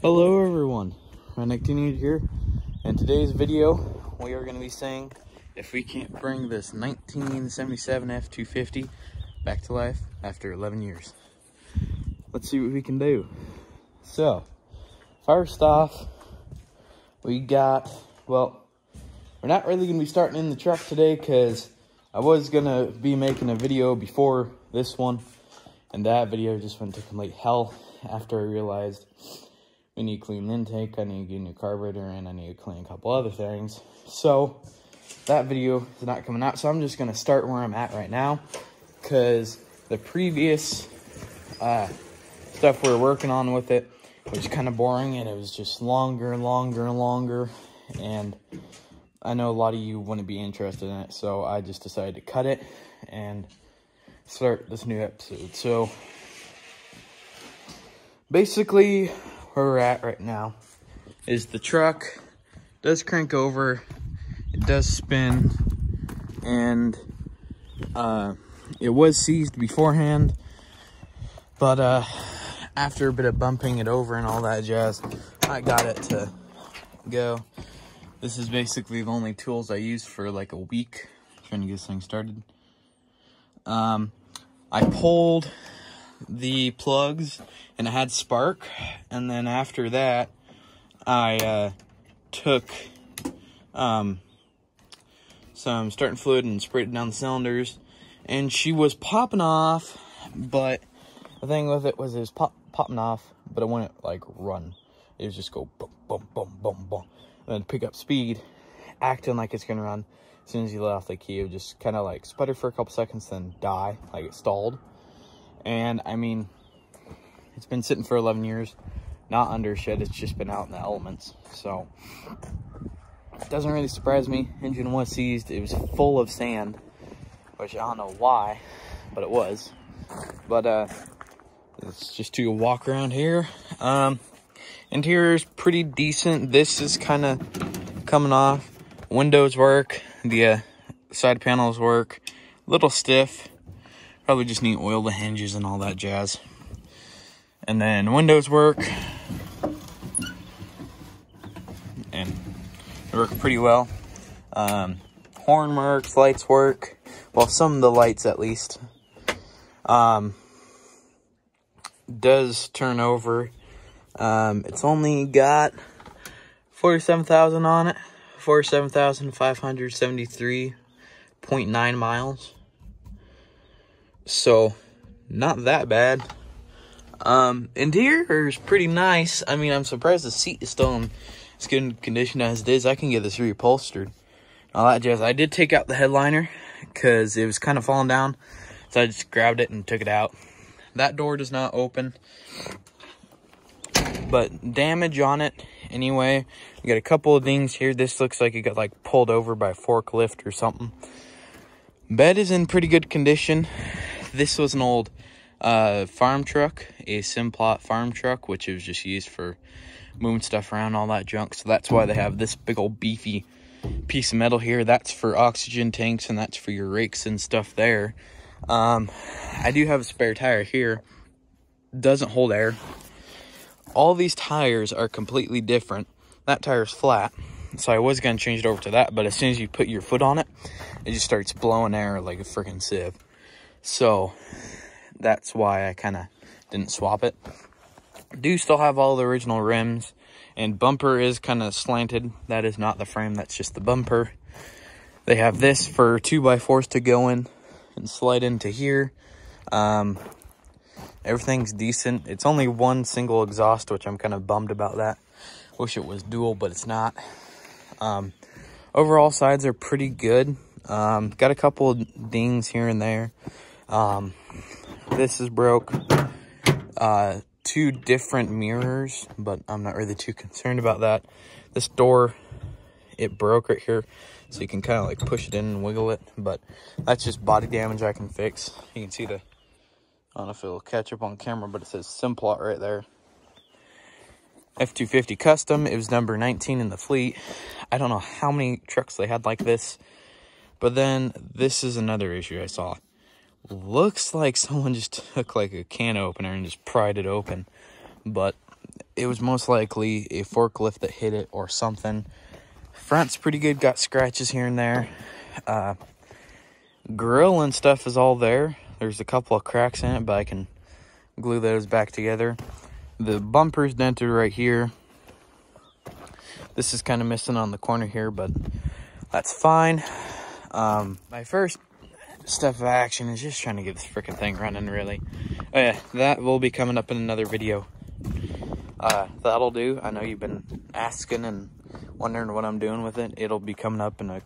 Hello everyone, Redneck Teenager here. In today's video, we are going to be saying if we can't bring this 1977 F250 back to life after 11 years. Let's see what we can do. So, first off, we got, well, we're not really going to be starting in the truck today because I was going to be making a video before this one, and that video just went to complete hell after I realized we need to clean the intake, I need to get a new carburetor, and I need to clean a couple other things. So that video is not coming out, so I'm just going to start where I'm at right now, because the previous stuff we were working on with it was kind of boring, and it was just longer and longer and longer, and I know a lot of you wouldn't be interested in it, so I just decided to cut it and start this new episode. So basically where we're at right now is the truck does crank over, it does spin, and it was seized beforehand, but after a bit of bumping it over and all that jazz, I got it to go. This is basically the only tools I used for like a week trying to get this thing started. I pulled the plugs and it had spark, and then after that I took some starting fluid and sprayed it down the cylinders, and she was popping off, but the thing with it was popping off, but it wouldn't like run. It would just go boom boom boom boom boom, and then pick up speed, acting like it's gonna run. As soon as you let off the key, it would just kind of like sputter for a couple seconds, then die, like it stalled. And I mean, it's been sitting for 11 years, not under shed, it's just been out in the elements. So it doesn't really surprise me. Engine was seized, it was full of sand, which I don't know why, but it was. But let's just do a walk around here. Interior is pretty decent. This is kind of coming off. Windows work, the side panels work, a little stiff. Probably just need to oil the hinges and all that jazz. And then windows work, and they work pretty well. Horn works, lights work. Well, some of the lights at least. Does turn over. It's only got 47,000 on it. 47,573.9 miles. So, not that bad. Interior is pretty nice. I mean, I'm surprised the seat is still in as good condition as it is. I can get this reupholstered. All that jazz. I did take out the headliner because it was kind of falling down, so I just grabbed it and took it out. That door does not open, but damage on it anyway. We got a couple of things here. This looks like it got like pulled over by a forklift or something. Bed is in pretty good condition. This was an old farm truck, a Simplot farm truck, which was just used for moving stuff around, all that junk. So that's why they have this big old beefy piece of metal here. That's for oxygen tanks, and that's for your rakes and stuff there. I do have a spare tire here. Doesn't hold air. All these tires are completely different. That tire's flat, so I was going to change it over to that, but as soon as you put your foot on it, it just starts blowing air like a freaking sieve. So that's why I kind of didn't swap it. Do still have all the original rims, and bumper is kind of slanted. That is not the frame, that's just the bumper. They have this for 2x4s to go in and slide into here. Everything's decent. It's only one single exhaust, which I'm kind of bummed about that. Wish it was dual, but it's not. Overall sides are pretty good. Got a couple of dings here and there. This is broke. 2 different mirrors, but I'm not really too concerned about that. This door, it broke right here, so you can kind of like push it in and wiggle it, but that's just body damage I can fix. You can see I don't know if it'll catch up on camera, but it says Simplot right there. F250 custom. It was number 19 in the fleet. I don't know how many trucks they had like this, but then this is another issue I saw. Looks like someone just took like a can opener and just pried it open, but it was most likely a forklift that hit it or something. Front's pretty good, got scratches here and there. Grill and stuff is all there. There's a couple of cracks in it, but I can glue those back together. The bumper's dented right here. This is kind of missing on the corner here, but that's fine. My first step of action is just trying to get this freaking thing running, really. Oh yeah, that will be coming up in another video. That'll do. I know you've been asking and wondering what I'm doing with it. It'll be coming up in a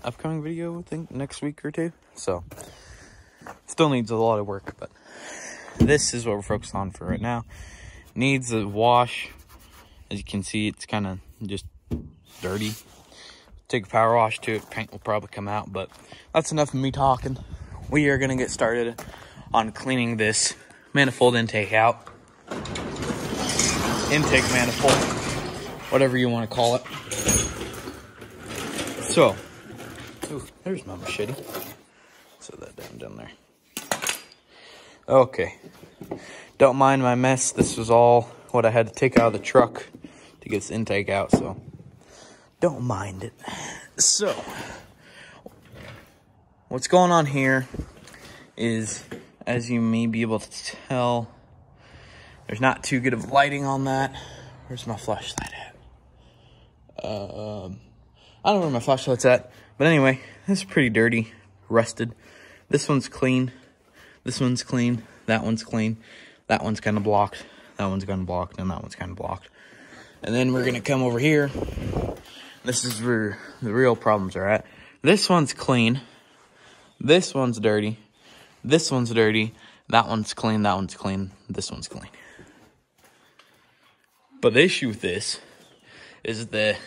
upcoming video, I think, next week or two. So, still needs a lot of work, but this is what we're focused on for right now. Needs a wash. As you can see, it's kind of just dirty. Take a power wash to it, paint will probably come out, but that's enough of me talking. We are gonna get started on cleaning this manifold intake out. Intake manifold, whatever you want to call it. So, ooh, there's my machete. Set that down there. Okay, don't mind my mess. This was all what I had to take out of the truck to get this intake out, so don't mind it. So, what's going on here is, as you may be able to tell, there's not too good of lighting on that. Where's my flashlight at? I don't know where my flashlight's at. But anyway, this is pretty dirty, rusted. This one's clean. This one's clean. That one's clean. That one's kind of blocked. That one's kind of blocked. And that one's kind of blocked. And then we're going to come over here. This is where the real problems are at. This one's clean. This one's dirty. This one's dirty. That one's clean. That one's clean. This one's clean. But the issue with this is the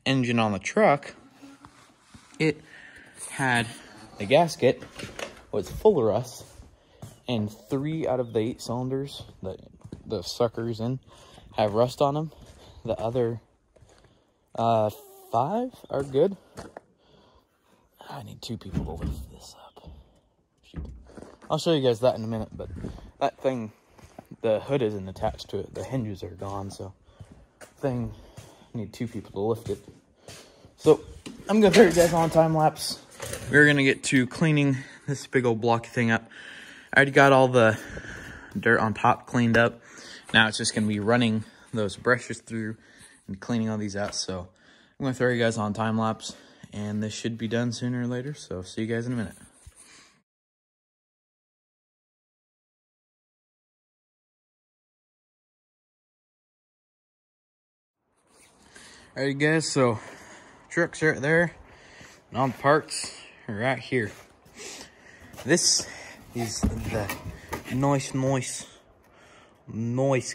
engine on the truck, it had the gasket was full of rust, and 3 out of the 8 cylinders that the suckers in have rust on them. The other 5 are good. I need 2 people to lift this up. Shoot. I'll show you guys that in a minute, but that thing, the hood isn't attached to it. The hinges are gone, so thing, I need 2 people to lift it. So I'm gonna throw you guys on time lapse. We're gonna get to cleaning this big old blocky thing up. I already got all the dirt on top cleaned up. Now it's just gonna be running those brushes through and cleaning all these out. So I'm gonna throw you guys on time lapse, and this should be done sooner or later. So see you guys in a minute. Alright guys, so truck's right there, and all the parts are right here. This is the nice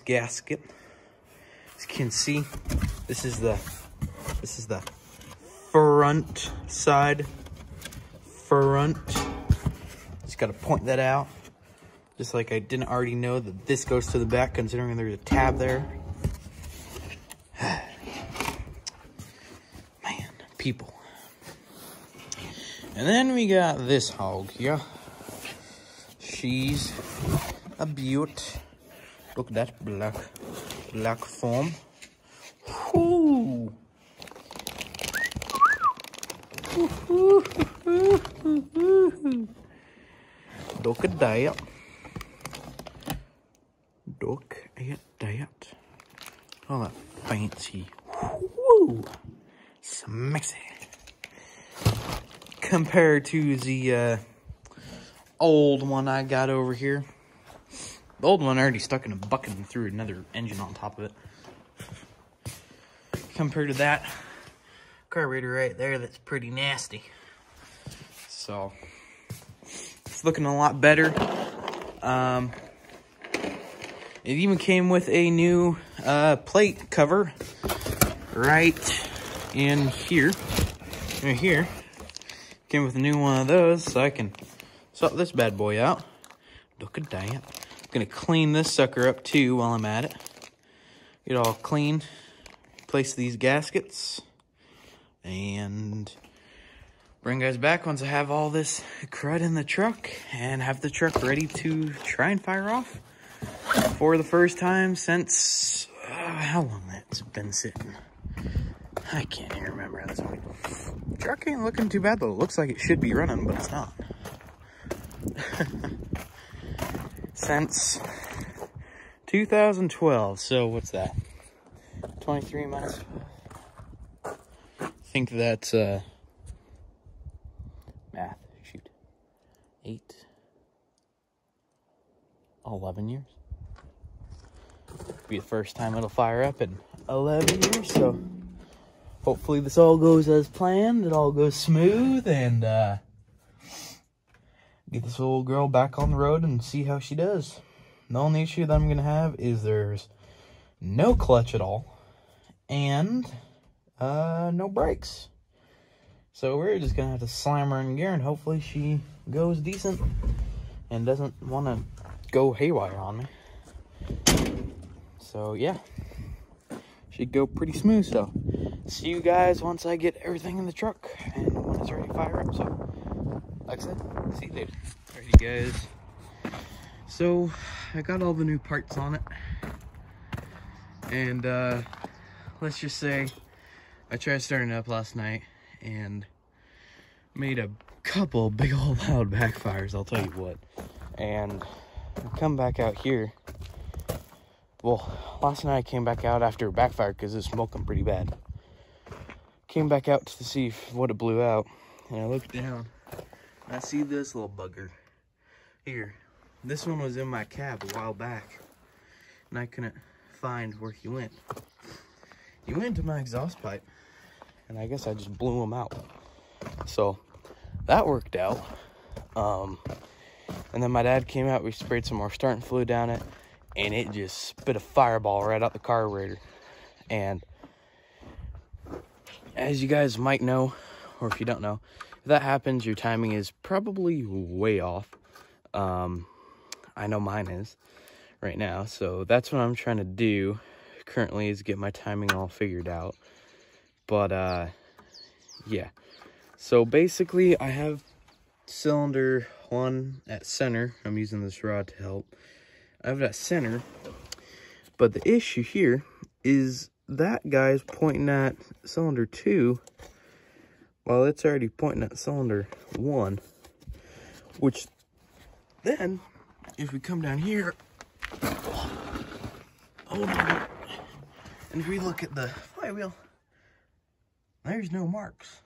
gasket. As you can see, this is the front side. Just gotta point that out. Just like I didn't already know that this goes to the back, considering there's a tab there. People. And then we got this hog here. She's a beaut. Look at that black foam. Whoo. Look at that. Look at that. All that fancy. Woo. Messy compared to the old one I got over here. The old one already stuck in a bucket and threw another engine on top of it. Compared to that carburetor right there, that's pretty nasty. So it's looking a lot better. It even came with a new plate cover right in here, right here. Came with a new one of those, so I can sort this bad boy out. Look at that. I'm gonna clean this sucker up too while I'm at it. Get it all clean. Place these gaskets. And bring guys back once I have all this crud in the truck and have the truck ready to try and fire off for the first time since how long that's been sitting. I can't even remember. Truck ain't looking too bad though. It looks like it should be running, but it's not. Since 2012. So what's that? 23 minus 5. I think that's math. Shoot. 11 years. Be the first time it'll fire up in 11 years, so hopefully this all goes as planned. It all goes smooth, and get this old girl back on the road and see how she does. The only issue that I'm gonna have is there's no clutch at all, and no brakes. So we're just gonna have to slam her in gear, and hopefully she goes decent and doesn't want to go haywire on me. So yeah, should go pretty smooth. So see you guys once I get everything in the truck and when it's ready to fire up. So like I said, see you later. Alrighty guys, so I got all the new parts on it, and let's just say I tried starting it up last night and made a couple big old loud backfires, I'll tell you what. And I come back out here. Well, last night I came back out after it backfired because it was smoking pretty bad. Came back out to see what it blew out, and I looked down and I see this little bugger here. This one was in my cab a while back, and I couldn't find where he went. He went to my exhaust pipe, and I guess I just blew him out. So that worked out. And then my dad came out, we sprayed some more starting fluid down it, and it just spit a fireball right out the carburetor. And as you guys might know, or if you don't know, if that happens, your timing is probably way off. I know mine is right now, so that's what I'm trying to do currently, is get my timing all figured out. But yeah, so basically I have cylinder 1 at center. I'm using this rod to help. I have it at center, but the issue here is that guy's pointing at cylinder 2 while it's already pointing at cylinder 1, which then if we come down here, hold on, and if we look at the flywheel, there's no marks.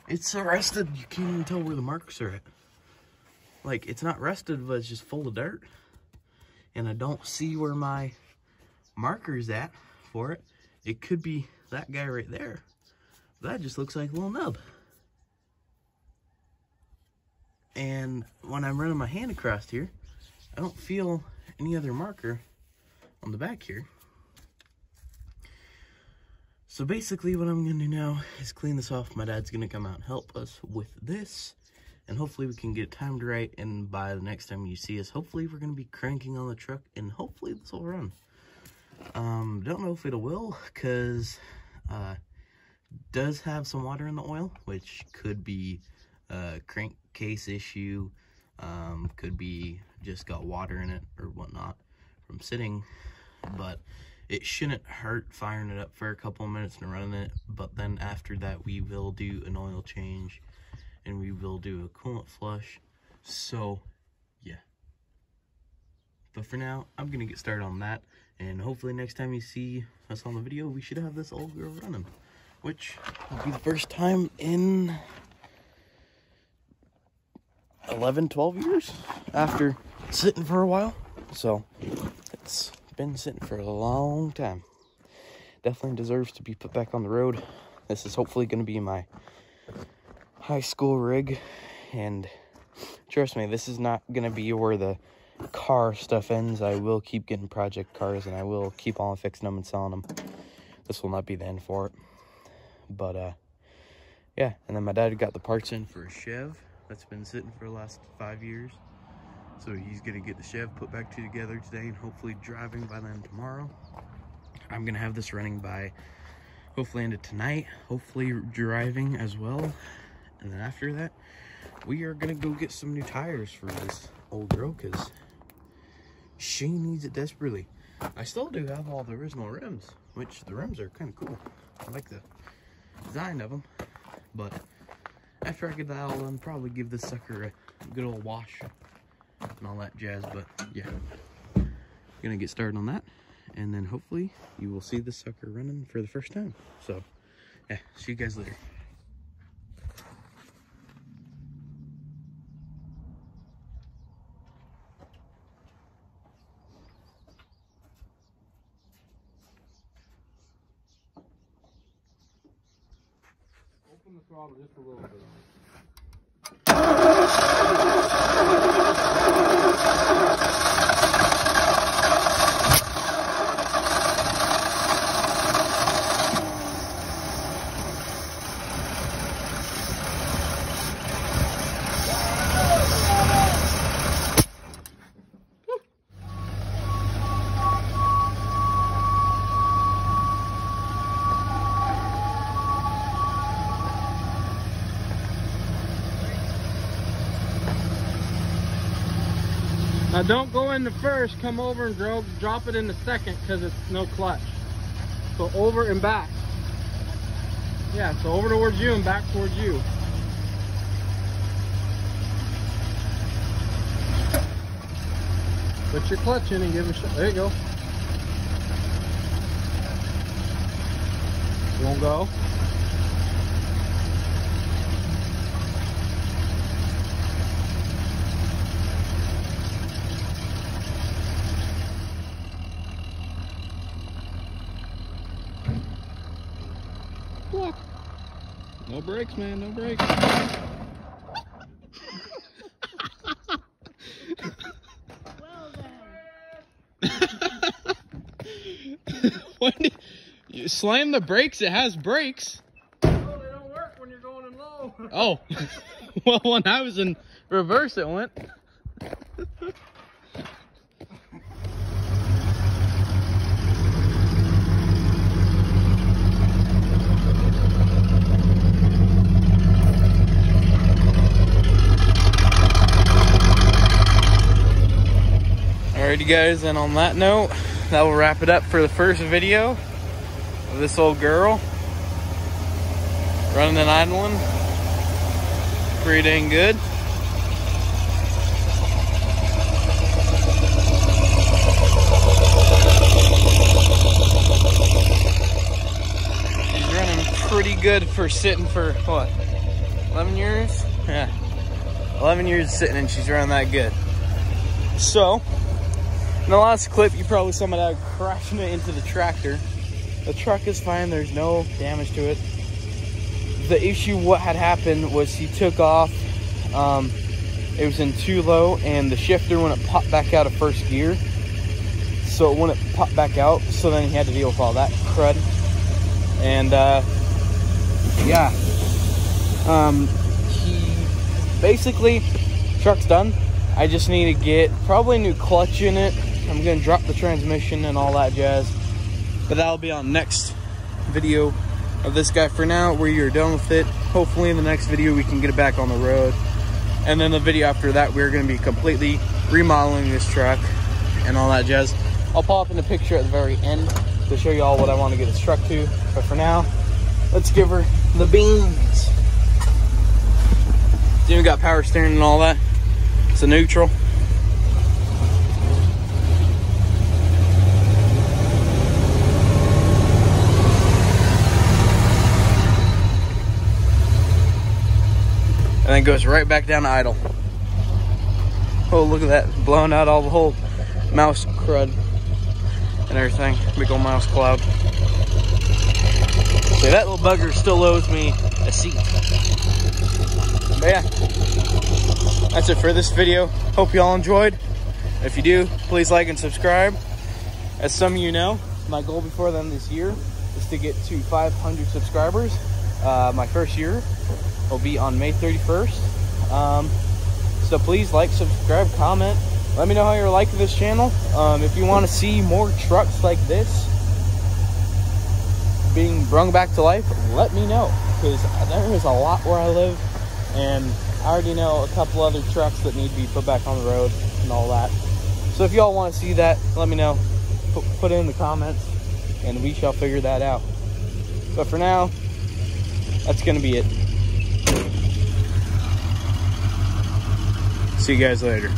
It's so rusted, you can't even tell where the marks are at. Like, it's not rusted, but it's just full of dirt. And I don't see where my marker's at for it. It could be that guy right there. That just looks like a little nub. And when I'm running my hand across here, I don't feel any other marker on the back here. So basically what I'm going to do now is clean this off. My dad's going to come out and help us with this. And hopefully we can get it timed right. And by the next time you see us, hopefully we're going to be cranking on the truck. And hopefully this will run. Don't know if it will, because does have some water in the oil, which could be a crankcase issue. Could be just got water in it or whatnot from sitting. But it shouldn't hurt firing it up for a couple of minutes and running it. But then after that, we will do an oil change and we will do a coolant flush. So yeah, but for now I'm gonna get started on that, and hopefully next time you see us on the video, we should have this old girl running, which will be the first time in 11-12 years after sitting for a while. So it's been sitting for a long time. Definitely deserves to be put back on the road. This is hopefully going to be my high school rig, and trust me, this is not going to be where the car stuff ends. I will keep getting project cars, and I will keep on fixing them and selling them. This will not be the end for it. But yeah, and then my dad got the parts in for a Chev that's been sitting for the last 5 years. So he's gonna get the Chev put back together today and hopefully driving by then tomorrow. I'm gonna have this running by hopefully into tonight, hopefully driving as well. And then after that, we are gonna go get some new tires for this old girl, because she needs it desperately. I still do have all the original rims, which the rims are kind of cool. I like the design of them, but after I get that all done, probably give this sucker a good old wash and all that jazz. But yeah, gonna get started on that, and then hopefully you will see this sucker running for the first time. So yeah, see you guys later. Open the throttle just a little bit on it. Now don't go in the first, come over and drop it in the second because it's no clutch. So over and back. Yeah, so over towards you and back towards you. Put your clutch in and give it a shot. There you go. Won't go. No brakes, man, no brakes. Well then. When you slam the brakes, it has brakes. No, they don't work when you're going in low. Oh, well, when I was in reverse, it went. Alrighty guys, and on that note, that will wrap it up for the first video of this old girl running and idling. Pretty dang good. She's running pretty good for sitting for what, 11 years? Yeah, 11 years sitting and she's running that good. So in the last clip, you probably saw my dad crashing it into the tractor. The truck is fine, there's no damage to it. The issue, what had happened was he took off, it was in too low, and the shifter wouldn't pop back out of first gear. So it wouldn't pop back out, so then he had to deal with all that crud. And yeah, he basically, truck's done. I just need to get probably a new clutch in it. I'm gonna drop the transmission and all that jazz, but that'll be on next video of this guy. For now, we're done with it. Hopefully in the next video we can get it back on the road, and then the video after that we're gonna be completely remodeling this truck and all that jazz. I'll pop in a picture at the very end to show you all what I want to get this truck to, but for now, let's give her the beans. It's even got power steering and all that. It's a neutral. And then goes right back down to idle. Oh, look at that, blowing out all the whole mouse crud and everything. Big old mouse cloud. So that little bugger still owes me a seat. But yeah, that's it for this video. Hope you all enjoyed. If you do, please like and subscribe. As some of you know, my goal before the end of this year is to get to 500 subscribers. My first year will be on May 31st. So please like, subscribe, comment. Let me know how you're liking this channel. If you want to see more trucks like this being brought back to life, let me know, because there is a lot where I live, and I already know a couple other trucks that need to be put back on the road and all that. So if y'all want to see that, let me know. put it in the comments, and we shall figure that out. But for now, that's going to be it. See you guys later.